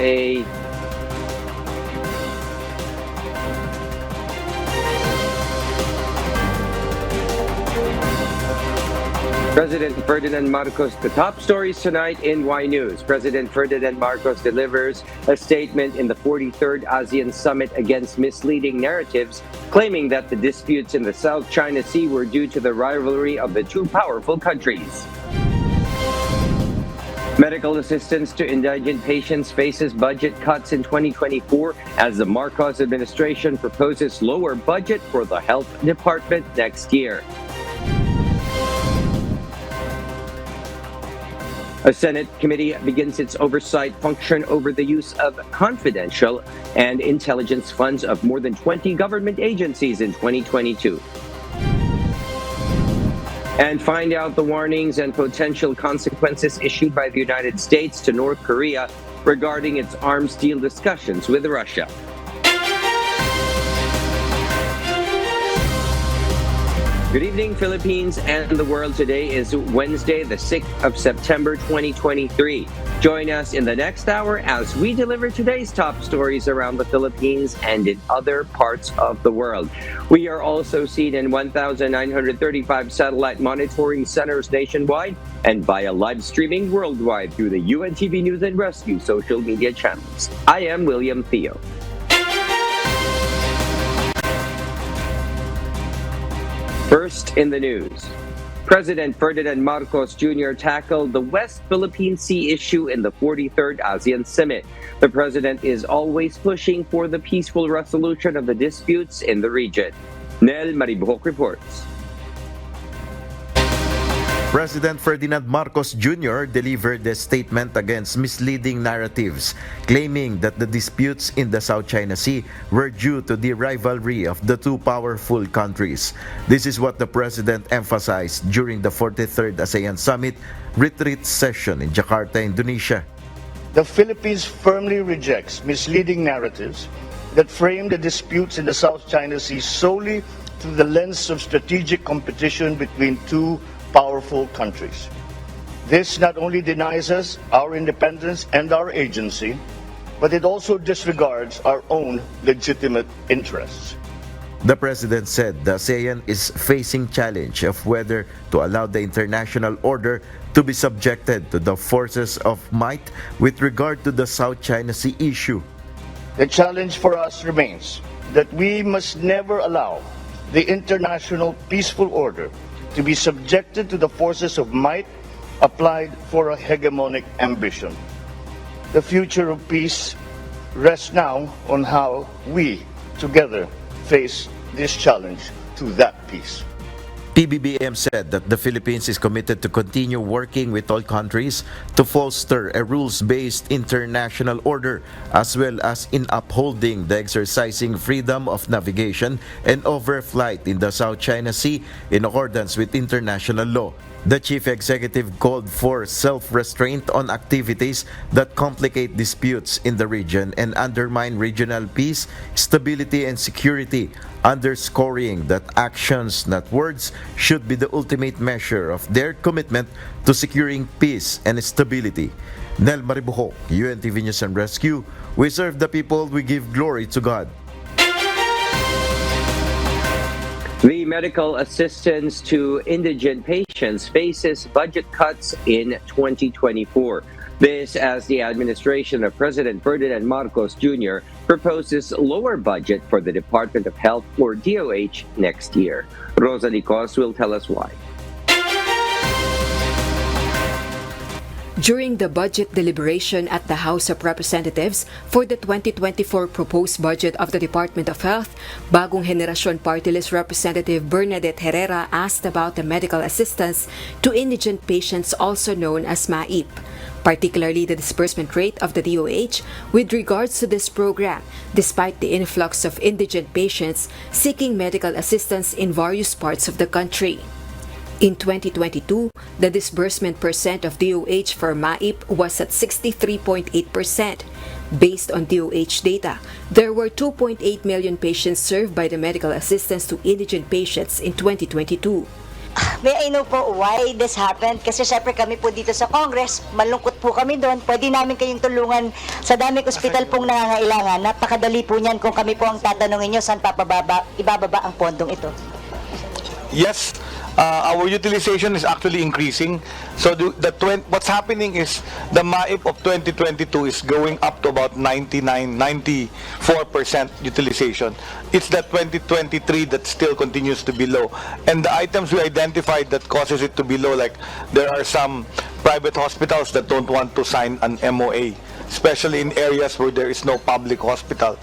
a President Ferdinand Marcos, the top stories tonight in Y News. President Ferdinand Marcos delivers a statement in the 43rd ASEAN Summit against misleading narratives, claiming that the disputes in the South China Sea were due to the rivalry of the two powerful countries. Medical assistance to indigent patients faces budget cuts in 2024 as the Marcos administration proposes lower budget for the health department next year. A Senate committee begins its oversight function over the use of confidential and intelligence funds of more than 20 government agencies in 2022. And find out the warnings and potential consequences issued by the United States to North Korea regarding its arms deal discussions with Russia. Good evening, Philippines and the world. Today is Wednesday, the 6th of September, 2023. Join us in the next hour as we deliver today's top stories around the Philippines and in other parts of the world. We are also seen in 1,935 satellite monitoring centers nationwide and via live streaming worldwide through the UNTV News and Rescue social media channels. I am William Theo. First in the news, President Ferdinand Marcos Jr. tackled the West Philippine Sea issue in the 43rd ASEAN Summit. The president is always pushing for the peaceful resolution of the disputes in the region. Nel Maribuhok reports. President Ferdinand Marcos Jr. delivered a statement against misleading narratives, claiming that the disputes in the South China Sea were due to the rivalry of the two powerful countries. This is what the president emphasized during the 43rd ASEAN Summit retreat session in Jakarta, Indonesia. The Philippines firmly rejects misleading narratives that frame the disputes in the South China Sea solely through the lens of strategic competition between two powerful countries. This not only denies us our independence and our agency, but it also disregards our own legitimate interests. The president said the ASEAN is facing challenge of whether to allow the international order to be subjected to the forces of might with regard to the South China Sea issue. The challenge for us remains that we must never allow the international peaceful order to be subjected to the forces of might applied for a hegemonic ambition. The future of peace rests now on how we together face this challenge to that peace. PBBM said that the Philippines is committed to continue working with all countries to foster a rules-based international order, as well as in upholding the exercising freedom of navigation and overflight in the South China Sea in accordance with international law. The chief executive called for self-restraint on activities that complicate disputes in the region and undermine regional peace, stability, and security, underscoring that actions, not words, should be the ultimate measure of their commitment to securing peace and stability. Nel Maribuhok, UNTV News and Rescue. We serve the people, we give glory to God. The medical assistance to indigent patients faces budget cuts in 2024. This as the administration of President Ferdinand Marcos Jr. proposes lower budget for the Department of Health or DOH next year. Rosa Licos will tell us why. During the budget deliberation at the House of Representatives for the 2024 proposed budget of the Department of Health, Bagong Henerasyon Party List Representative Bernadette Herrera asked about the medical assistance to indigent patients, also known as MAIP, particularly the disbursement rate of the DOH with regards to this program, despite the influx of indigent patients seeking medical assistance in various parts of the country. In 2022, the disbursement percent of DOH for MAIP was at 63.8%. Based on DOH data, there were 2.8 million patients served by the medical assistance to indigent patients in 2022. May I know po why this happened? Kasi syempre kami po dito sa Congress, malungkot po kami doon. Pwede namin kayong tulungan sa daming ospital pong nangangailangan. Napakadali po niyan kung kami po ang tatanungin nyo saan ibababa ang pondong ito. Yes, our utilization is actually increasing. So what's happening is the MAIP of 2022 is going up to about 94% utilization. It's that 2023 that still continues to be low. And the items we identified that causes it to be low, like there are some private hospitals that don't want to sign an MOA, especially in areas where there is no public hospital.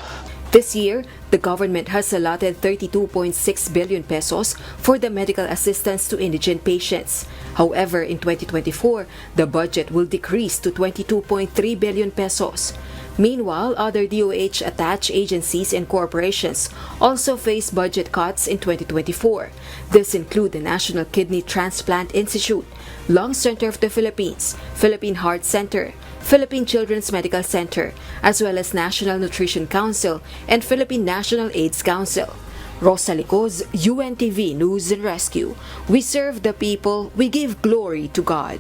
This year, the government has allotted 32.6 billion pesos for the medical assistance to indigent patients. However, in 2024, the budget will decrease to 22.3 billion pesos. Meanwhile, other DOH-attached agencies and corporations also face budget cuts in 2024. This include the National Kidney Transplant Institute, Lung Center of the Philippines, Philippine Heart Center, Philippine Children's Medical Center, as well as National Nutrition Council and Philippine National AIDS Council. Rosa Licoz, UNTV News and Rescue. We serve the people, we give glory to God.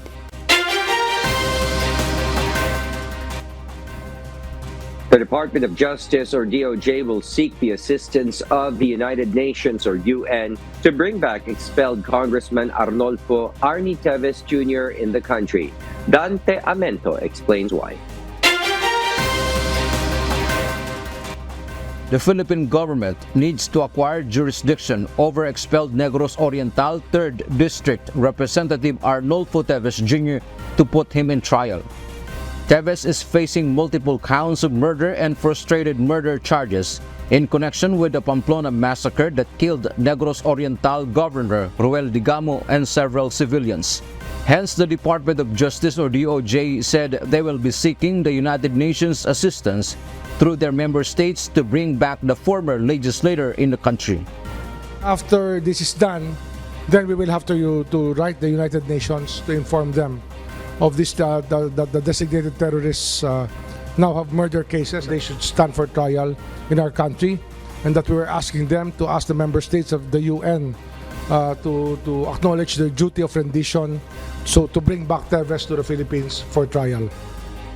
The Department of Justice, or DOJ, will seek the assistance of the United Nations, or UN, to bring back expelled Congressman Arnolfo Arnie Teves Jr. in the country. Dante Amento explains why. The Philippine government needs to acquire jurisdiction over expelled Negros Oriental 3rd District Representative Arnolfo Teves Jr. to put him in trial. Teves is facing multiple counts of murder and frustrated murder charges in connection with the Pamplona massacre that killed Negros Oriental Governor Ruel Digamo and several civilians. Hence, the Department of Justice, or DOJ, said they will be seeking the United Nations assistance through their member states to bring back the former legislator in the country. After this is done, then we will have to write the United Nations to inform them of this, the designated terrorists now have murder cases. They should stand for trial in our country, and that we were asking them to ask the member states of the UN to acknowledge the duty of rendition, so to bring back Teves to the Philippines for trial.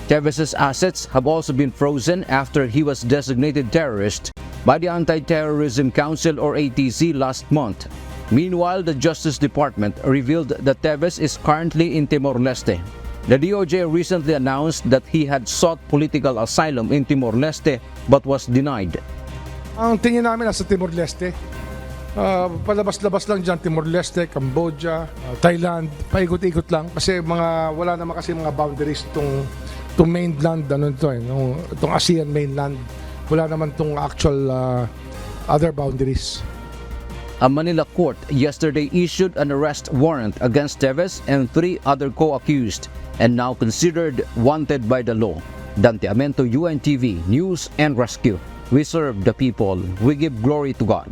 Teves' assets have also been frozen after he was designated terrorist by the Anti-Terrorism Council, or ATC, last month. Meanwhile, the Justice Department revealed that Teves is currently in Timor-Leste. The DOJ recently announced that he had sought political asylum in Timor-Leste but was denied. Ang tingin namin nasa Timor-Leste. Palabas-labas lang dyan, Timor-Leste, Cambodia, Thailand, paikot-ikot lang kasi wala naman kasi mga boundaries itong mainland, itong ASEAN mainland. Wala naman itong actual other boundaries. A Manila court yesterday issued an arrest warrant against Teves and 3 other co-accused and now considered wanted by the law. Dante Amento, UNTV News and Rescue. We serve the people. We give glory to God.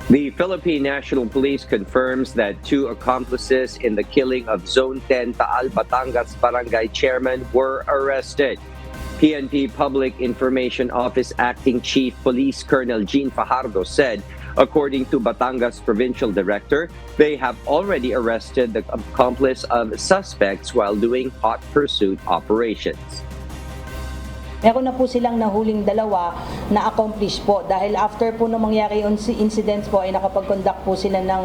The Philippine National Police confirms that 2 accomplices in the killing of Zone 10 Taal Batangas Barangay Chairman were arrested. PNP Public Information Office Acting Chief Police Colonel Jean Fajardo said, according to Batangas Provincial Director, they have already arrested the accomplice of suspects while doing hot pursuit operations. Meron na po silang nahuling 2 na accomplice po dahil after po nung mangyari incidents po ay nakapag-conduct po sila ng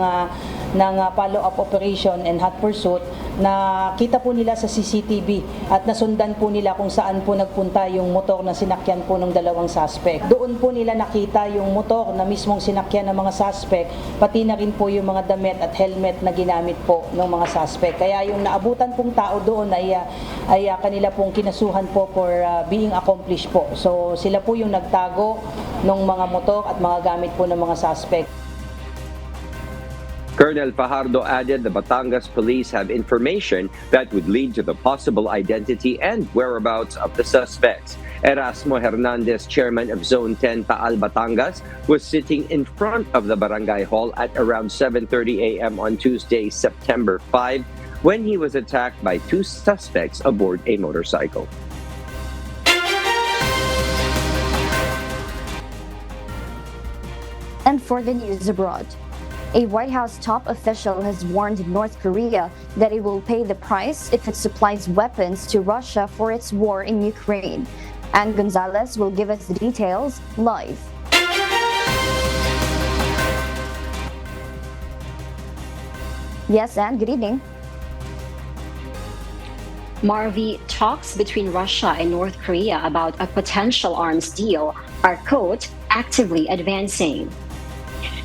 follow-up operation and hot pursuit na kita po nila sa CCTV at nasundan po nila kung saan po nagpunta yung motor na sinakyan po ng 2 suspect. Doon po nila nakita yung motor na mismong sinakyan ng mga suspect, pati na rin po yung mga damit at helmet na ginamit po ng mga suspect. Kaya yung naabutan pong tao doon ay kanila pong kinasuhan po for being accomplished po. So sila po yung nagtago ng mga motor at mga gamit po ng mga suspect. Colonel Fajardo added the Batangas police have information that would lead to the possible identity and whereabouts of the suspects. Erasmo Hernandez, chairman of Zone 10 Taal Batangas, was sitting in front of the barangay hall at around 7:30 a.m. on Tuesday, September 5, when he was attacked by 2 suspects aboard a motorcycle. And for the news abroad, a White House top official has warned North Korea that it will pay the price if it supplies weapons to Russia for its war in Ukraine. Ann Gonzalez will give us the details live. Yes, Ann, good evening. Marvi, talks between Russia and North Korea about a potential arms deal are, quote, actively advancing.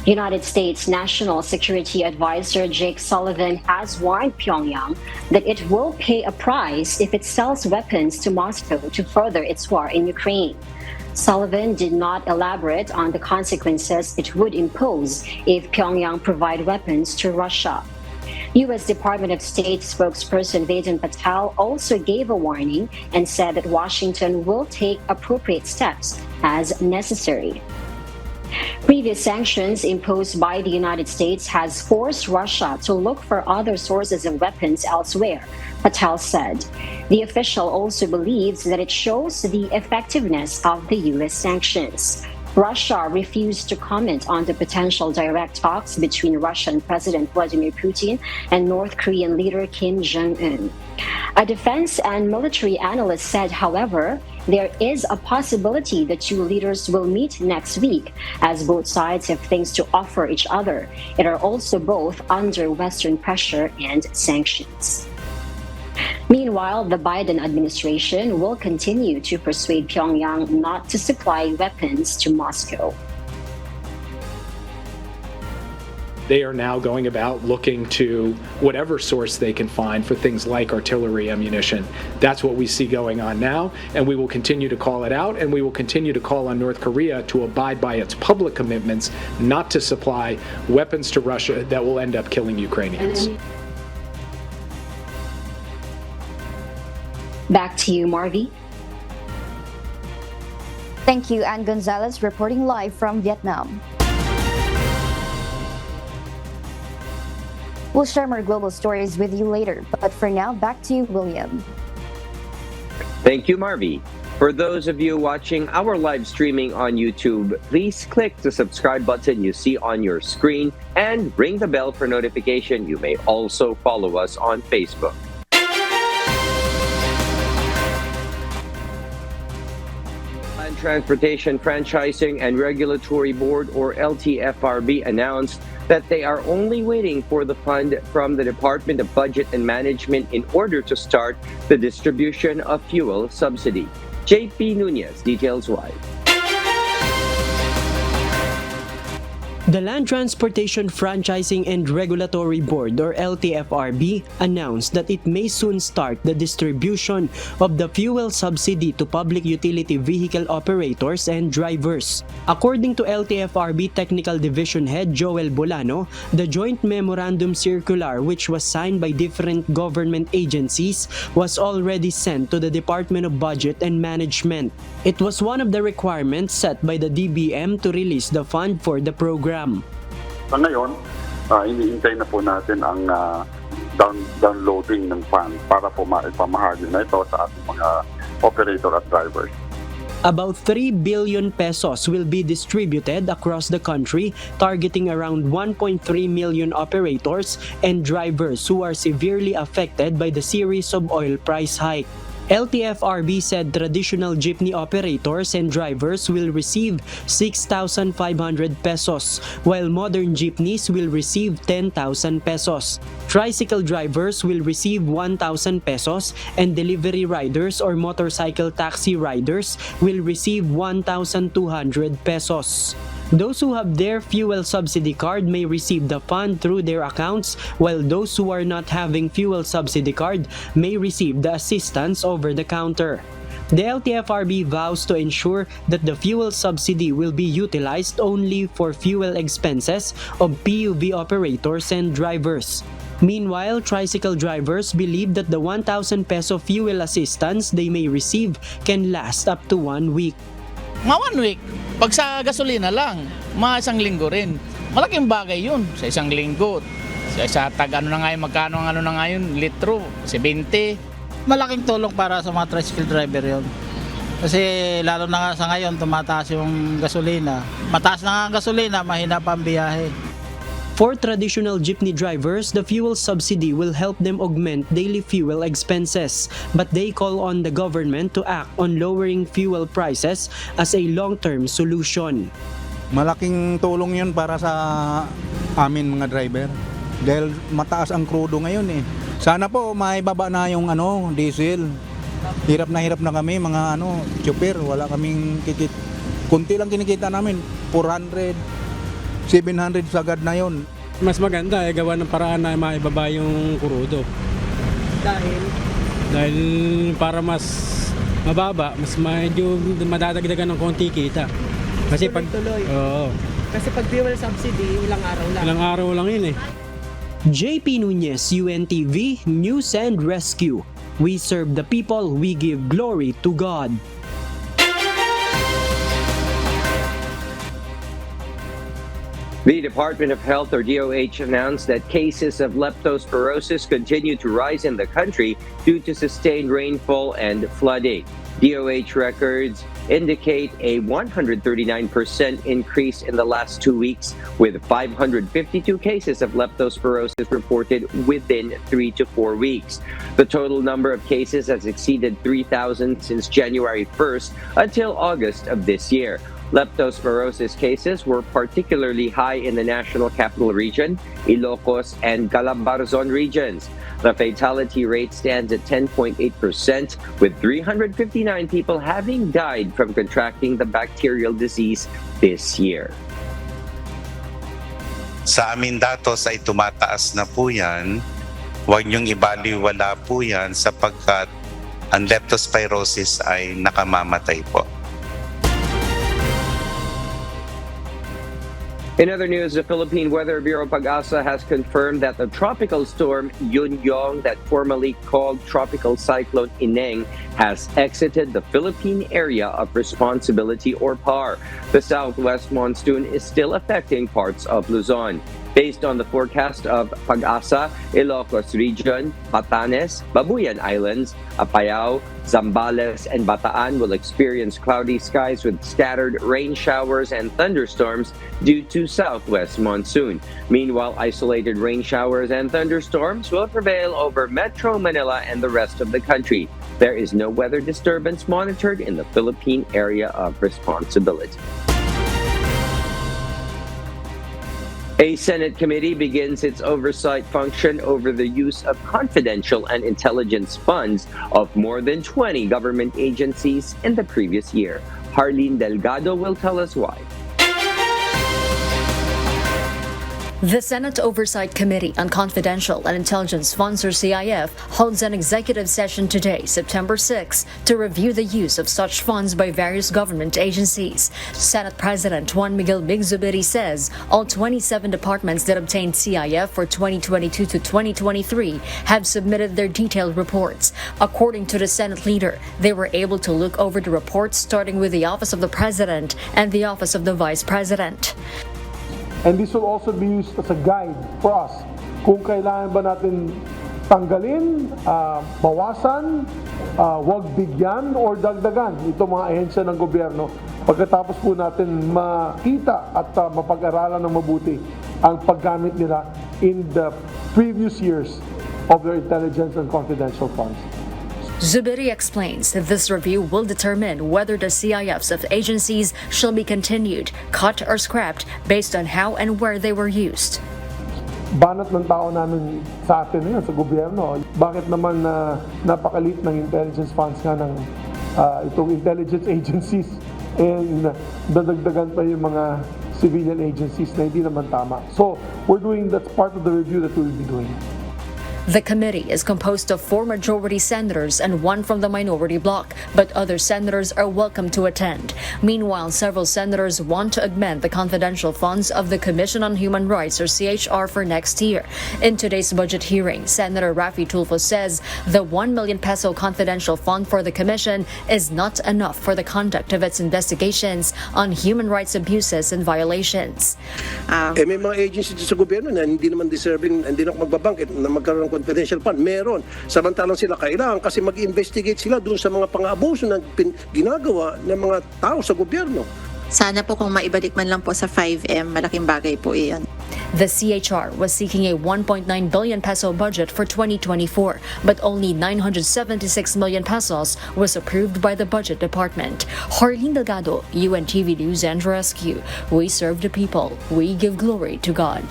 United States National Security Advisor Jake Sullivan has warned Pyongyang that it will pay a price if it sells weapons to Moscow to further its war in Ukraine. Sullivan did not elaborate on the consequences it would impose if Pyongyang provide weapons to Russia. U.S. Department of State spokesperson Vedant Patel also gave a warning and said that Washington will take appropriate steps as necessary. Previous sanctions imposed by the United States has forced Russia to look for other sources of weapons elsewhere, Patel said. The official also believes that it shows the effectiveness of the U.S. sanctions. Russia refused to comment on the potential direct talks between Russian President Vladimir Putin and North Korean leader Kim Jong-un. A defense and military analyst said, however, there is a possibility the two leaders will meet next week, as both sides have things to offer each other and are also both under Western pressure and sanctions. Meanwhile, the Biden administration will continue to persuade Pyongyang not to supply weapons to Moscow. They are now going about looking to whatever source they can find for things like artillery ammunition. That's what we see going on now, and we will continue to call it out, and we will continue to call on North Korea to abide by its public commitments not to supply weapons to Russia that will end up killing Ukrainians. Back to you, Marvi. Thank you, Ann Gonzalez, reporting live from Vietnam. We'll share more global stories with you later, but for now, back to you, William. Thank you, Marvi. For those of you watching our live streaming on YouTube, please click the subscribe button you see on your screen and ring the bell for notification. You may also follow us on Facebook. Land Transportation Franchising and Regulatory Board, or LTFRB, announced that they are only waiting for the fund from the Department of Budget and Management in order to start the distribution of fuel subsidy. JP Nunez details why. The Land Transportation Franchising and Regulatory Board, or LTFRB, announced that it may soon start the distribution of the fuel subsidy to public utility vehicle operators and drivers. According to LTFRB Technical Division Head Joel Bolano, the joint memorandum circular, which was signed by different government agencies, was already sent to the Department of Budget and Management. It was one of the requirements set by the DBM to release the fund for the program. Sa ngayon, iniintay na po natin ang downloading ng fund para po maipamahagi na ito sa ating mga operator at drivers. About 3 billion pesos will be distributed across the country, targeting around 1.3 million operators and drivers who are severely affected by the series of oil price hike. LTFRB said traditional jeepney operators and drivers will receive 6,500 pesos, while modern jeepneys will receive 10,000 pesos. Tricycle drivers will receive 1,000 pesos, and delivery riders or motorcycle taxi riders will receive 1,200 pesos. Those who have their fuel subsidy card may receive the fund through their accounts, while those who are not having fuel subsidy card may receive the assistance over the counter. The LTFRB vows to ensure that the fuel subsidy will be utilized only for fuel expenses of PUV operators and drivers. Meanwhile, tricycle drivers believe that the 1,000 peso fuel assistance they may receive can last up to 1 week. Mga 1 week. Pag sa gasolina lang, mga isang linggo rin. Malaking bagay yun sa isang linggo. Sa tag-ano na ngayon, magkano ang ano na ngayon, litro, 70. Malaking tulong para sa mga tricycle driver yun. Kasi lalo na nga sa ngayon, tumataas yung gasolina. Mataas na nga ang gasolina, mahina pa ang biyahe. For traditional jeepney drivers, the fuel subsidy will help them augment daily fuel expenses, but they call on the government to act on lowering fuel prices as a long-term solution. Malaking tulong yun para sa amin mga driver dahil mataas ang krudo ngayon eh. Sana po maibaba na yung diesel. Hirap na kami mga chopper, wala kaming kunti lang kinikita namin, 400, 700 sagad na yon. Mas maganda gawa ng paraan na maibaba yung krudo. Dahil para mas mababa, mas medyo madadagdagan ng konti kita. Kasi tuloy. Oo. Kasi pag fuel subsidy, ilang araw lang. Ilang araw lang yun eh. JP Nunez, UNTV, News and Rescue. We serve the people, we give glory to God. The Department of Health, or DOH, announced that cases of leptospirosis continue to rise in the country due to sustained rainfall and flooding. DOH records indicate a 139% increase in the last 2 weeks, with 552 cases of leptospirosis reported within 3 to 4 weeks. The total number of cases has exceeded 3,000 since January 1st until August of this year. Leptospirosis cases were particularly high in the National Capital Region, Ilocos, and Calabarzon regions. The fatality rate stands at 10.8%, with 359 people having died from contracting the bacterial disease this year. Sa amin datos ay tumataas na po yan. Huwag niyong ibaliwala po yan sapagkat ang leptospirosis ay nakamamatay po. In other news, the Philippine Weather Bureau Pag-asa has confirmed that the tropical storm Yun-Yong, that formerly called Tropical Cyclone Ineng, has exited the Philippine Area of Responsibility, or PAR. The southwest monsoon is still affecting parts of Luzon. Based on the forecast of Pag-asa, Ilocos Region, Batanes, Babuyan Islands, Apayao, Zambales, and Bataan will experience cloudy skies with scattered rain showers and thunderstorms due to southwest monsoon. Meanwhile, isolated rain showers and thunderstorms will prevail over Metro Manila and the rest of the country. There is no weather disturbance monitored in the Philippine Area of Responsibility. A Senate committee begins its oversight function over the use of confidential and intelligence funds of more than 20 government agencies in the previous year. Harleen Delgado will tell us why. The Senate Oversight Committee on Confidential and Intelligence Funds, or CIF, holds an executive session today, September 6, to review the use of such funds by various government agencies. Senate President Juan Miguel Zubiri says all 27 departments that obtained CIF for 2022 to 2023 have submitted their detailed reports. According to the Senate leader, they were able to look over the reports starting with the Office of the President and the Office of the Vice President. And this will also be used as a guide for us kung kailangan ba natin tanggalin, bawasan, wag bigyan, or dagdagan itong mga ahensya ng gobyerno pagkatapos po natin makita at mapag-aralan ng mabuti ang paggamit nila in the previous years of their intelligence and confidential funds. Zubiri explains that this review will determine whether the CIFs of agencies shall be continued, cut, or scrapped based on how and where they were used. Banat ng tao namin sa atin ngayon, sa gobyerno. Bakit naman napakalit ng intelligence funds nga ng itong intelligence agencies and dadagdagan pa yung mga civilian agencies na hindi naman tama. So, that's part of the review that we will be doing. The committee is composed of 4 majority senators and 1 from the minority bloc, but other senators are welcome to attend. Meanwhile, several senators want to augment the confidential funds of the Commission on Human Rights, or CHR, for next year. In today's budget hearing, Senator Raffy Tulfo says the 1 million peso confidential fund for the commission is not enough for the conduct of its investigations on human rights abuses and violations. May mga agencies sa gobyerno na hindi naman deserving, hindi na magbabangkit na magkaroon ng confidential fund. Meron. Samantalang sila kailangan kasi mag-investigate sila doon sa mga pang-abuso na ginagawa ng mga tao sa gobyerno. Sana po kung maibalik man lang po sa 5M, malaking bagay po iyon. The CHR was seeking a 1.9 billion peso budget for 2024, but only 976 million pesos was approved by the Budget Department. Harleen Delgado, UNTV News and Rescue. We serve the people. We give glory to God.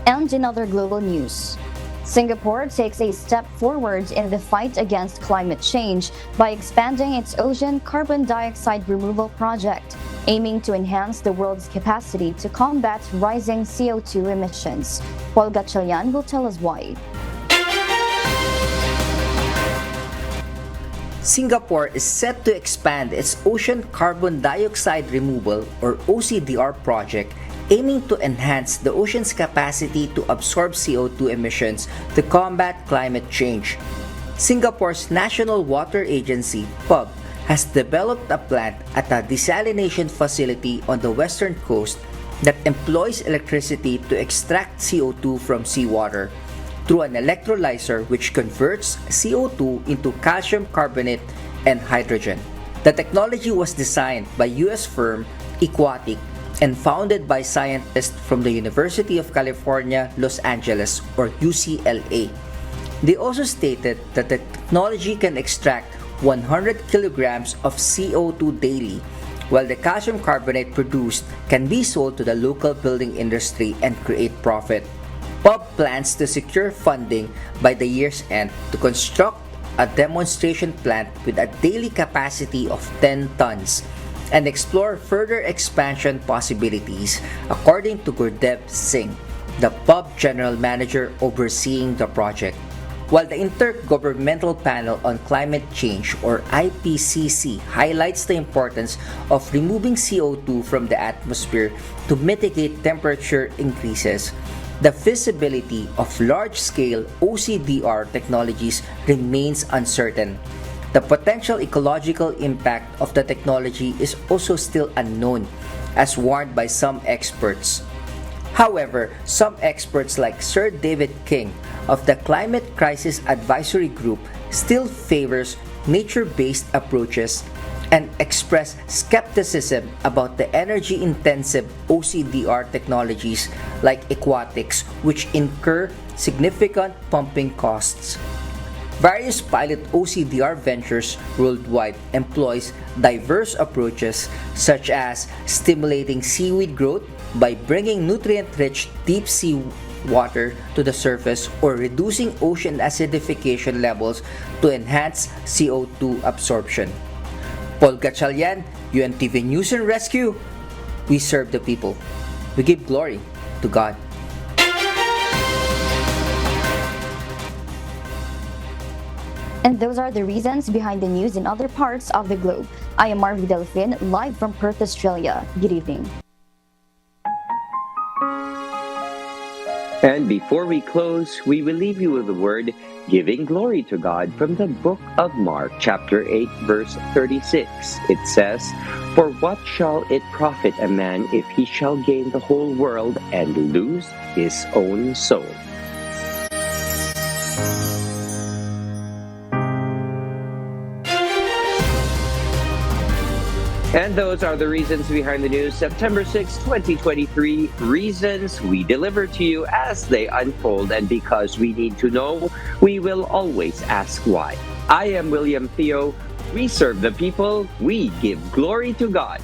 And in other global news, Singapore takes a step forward in the fight against climate change by expanding its ocean carbon dioxide removal project, aiming to enhance the world's capacity to combat rising CO2 emissions. Paul Gatchalian will tell us why. Singapore is set to expand its ocean carbon dioxide removal or OCDR project, aiming to enhance the ocean's capacity to absorb CO2 emissions to combat climate change. Singapore's National Water Agency, PUB, has developed a plant at a desalination facility on the western coast that employs electricity to extract CO2 from seawater through an electrolyzer which converts CO2 into calcium carbonate and hydrogen. The technology was designed by US firm Aquatic and founded by scientists from the University of California, Los Angeles, or UCLA. They also stated that the technology can extract 100 kilograms of CO2 daily, while the calcium carbonate produced can be sold to the local building industry and create profit. PUB plans to secure funding by the year's end to construct a demonstration plant with a daily capacity of 10 tons and explore further expansion possibilities, according to Gurdev Singh, the PUB General Manager overseeing the project. While the Intergovernmental Panel on Climate Change, or IPCC, highlights the importance of removing CO2 from the atmosphere to mitigate temperature increases, the feasibility of large-scale OCDR technologies remains uncertain. The potential ecological impact of the technology is also still unknown, as warned by some experts. However, some experts like Sir David King of the Climate Crisis Advisory Group still favors nature-based approaches and express skepticism about the energy-intensive OCDR technologies like aquatics, which incur significant pumping costs. Various pilot OCDR ventures worldwide employs diverse approaches such as stimulating seaweed growth by bringing nutrient-rich deep sea water to the surface or reducing ocean acidification levels to enhance CO2 absorption. Paul Gatchalian, UNTV News and Rescue. We serve the people. We give glory to God. And those are the reasons behind the news in other parts of the globe. I am Marvy Delfin, live from Perth, Australia. Good evening. And before we close, we will leave you with the word, giving glory to God, from the book of Mark, chapter 8, verse 36. It says, "For what shall it profit a man if he shall gain the whole world and lose his own soul?" And those are the reasons behind the news, September 6, 2023. Reasons we deliver to you as they unfold, and because we need to know, we will always ask why. I am William Theo. We serve the people. We give glory to God.